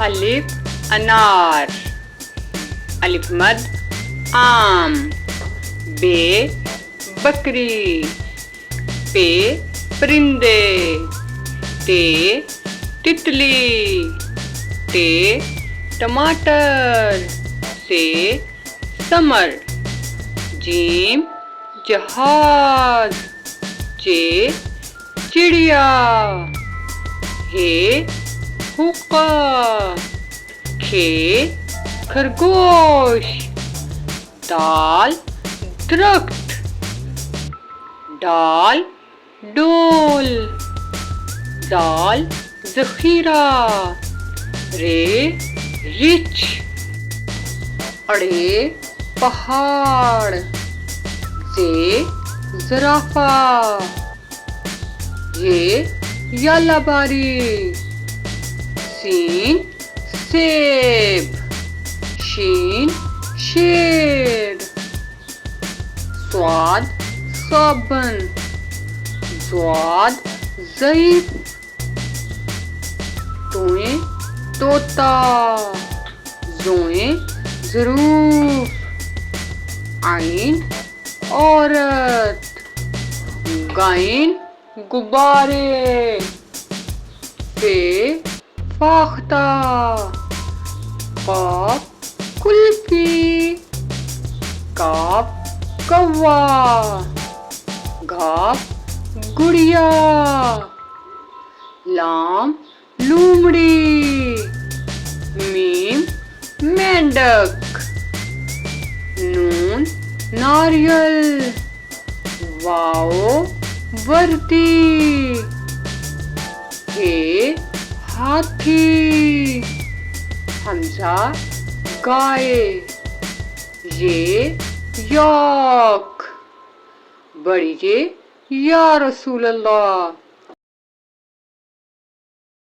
अलिफ अनार, अलिफ मद आम, बे बकरी, पे परिंदे, ते तितली, ते टमाटर, से समर, जीम जहाज, चे चिड़िया, हे हुक्का, खे खरगोश, दाल दरख्त, डाल डोल, दाल जखीरा, रे रिछ, अड़े पहाड़, जे ज़राफ़ा, ये यालाबारी, सीन सेब, शीन शेर, स्वाद साबन, ज़्वाद ज़ईफ़, तोए तोता, ज़ोए ज़रूफ, आइन औरत, गाइन गुब्बारे, फे फाख्ता, काफ कुल्फी, काफ कौवा, घाफ गुड़िया, लाम लूमड़ी, मीम मेंढक, नून नारियल, वाओ वर्दी, हे हाथी, हमजा गाय, ये याक, बड़ी जे या रसूल अल्लाह।